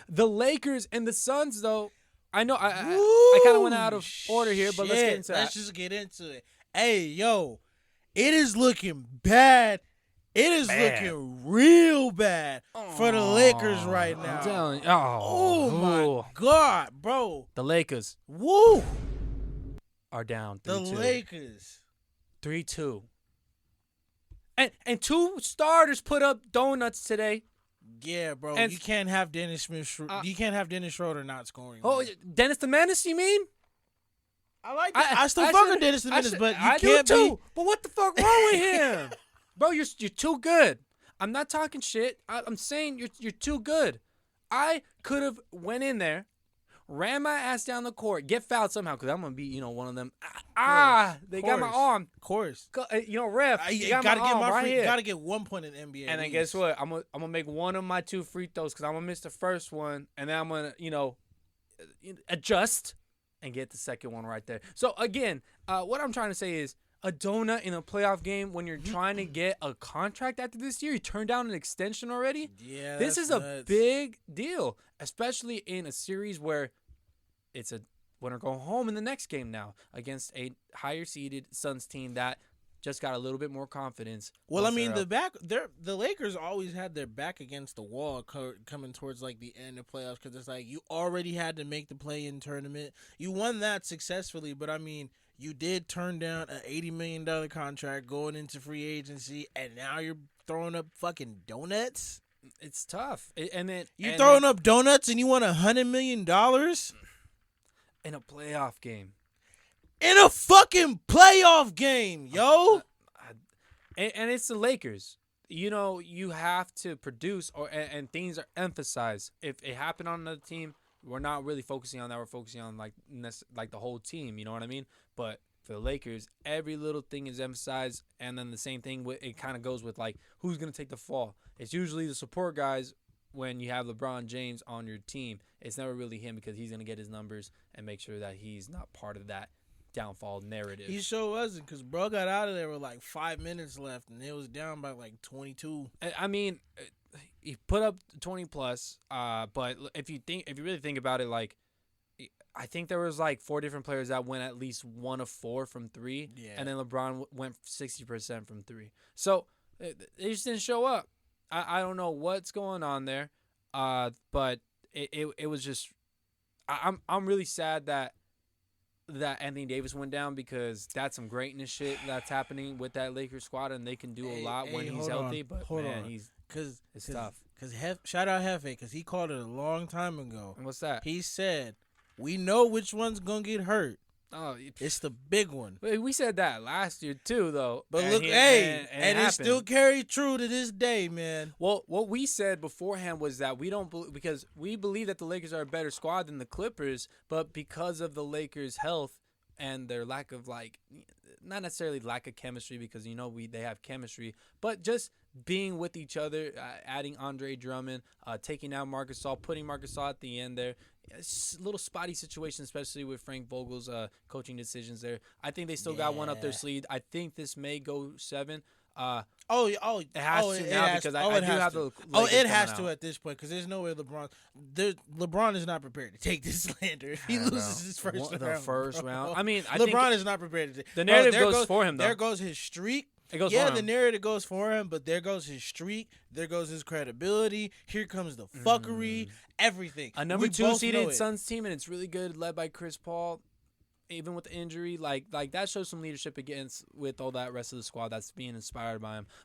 The Lakers and the Suns, though. I know I kind of went out of order here, but let's get into that. Let's just get into it. Hey, yo, it is looking bad. It is looking real bad for the Lakers right now. I'm telling you. Oh my God, bro. The Lakers. Woo. Are down 3-2. The Lakers. 3-2. And 2 starters put up donuts today. Yeah, bro. And you can't have Dennis Smith. You can't have Dennis Schroeder not scoring. Oh, man. Dennis the Menace, you mean? I like that. I still fuck with Dennis the Menace, but you can't do too. be. But what the fuck wrong with him, bro? You're too good. I'm not talking shit. I'm saying you're too good. I could have went in there, ran my ass down the court, get fouled somehow because I'm gonna be one of them. They got my arm. Of course. Ref. You got gotta my get arm right here. Gotta get 1 point in the NBA. And then guess what? I'm gonna make one of my 2 free throws because I'm gonna miss the first one, and then I'm gonna adjust and get the second one right there. So again, what I'm trying to say is a donut in a playoff game when you're trying to get a contract after this year. You turned down an extension already. Yeah, this is nuts. a big deal, especially in a series where it's a winner go home in the next game now against a higher seeded Suns team that just got a little bit more confidence. Well, I mean, the Lakers always had their back against the wall coming towards like the end of playoffs because it's like you already had to make the play-in tournament. You won that successfully, but I mean, you did turn down an $80 million contract going into free agency, and now you're throwing up fucking donuts. It's tough, and then throwing up donuts, and you want $100 million in a playoff game. In a fucking playoff game, yo. And it's the Lakers. You have to produce, and things are emphasized. If it happened on another team, we're not really focusing on that. We're focusing on like the whole team. You know what I mean? But for the Lakers, every little thing is emphasized, and then the same thing. It kind of goes with like who's gonna take the fall. It's usually the support guys when you have LeBron James on your team. It's never really him because he's gonna get his numbers and make sure that he's not part of that downfall narrative. He sure wasn't because bro got out of there with like 5 minutes left and it was down by like 22. I mean, he put up 20 plus. But if you really think about it, like I think there was like 4 different players that went at least 1 of 4 from 3, and then LeBron went 60% from 3. So they just didn't show up. I don't know what's going on there. But it was just I'm really sad that Anthony Davis went down because that's some greatness shit that's happening with that Lakers squad, and they can do a lot when he's healthy. But it's tough. Shout out Hefe because he called it a long time ago. And what's that? He said, "We know which one's gonna get hurt. Oh, it's the big one." We said that last year too, though. But look, it still carried true to this day, man. Well, what we said beforehand was that we don't because we believe that the Lakers are a better squad than the Clippers, but because of the Lakers' health and their lack of not necessarily lack of chemistry because they have chemistry, but just being with each other, adding Andre Drummond, taking out Marc Gasol, putting Marc Gasol at the end there. It's a little spotty situation, especially with Frank Vogel's coaching decisions there. I think they still got one up their sleeve. I think this may go 7. It has to now because I do have the Lakers it has coming to at this point because there's no way LeBron is not prepared to take this slander if he loses his first round. I mean, LeBron is not prepared to. The narrative goes for him though. There goes his streak. The narrative goes for him, but there goes his streak. There goes his credibility. Here comes the fuckery. Everything. A number 2 seeded Suns team, and it's really good, led by Chris Paul. Even with the injury, like that shows some leadership with all that rest of the squad that's being inspired by him.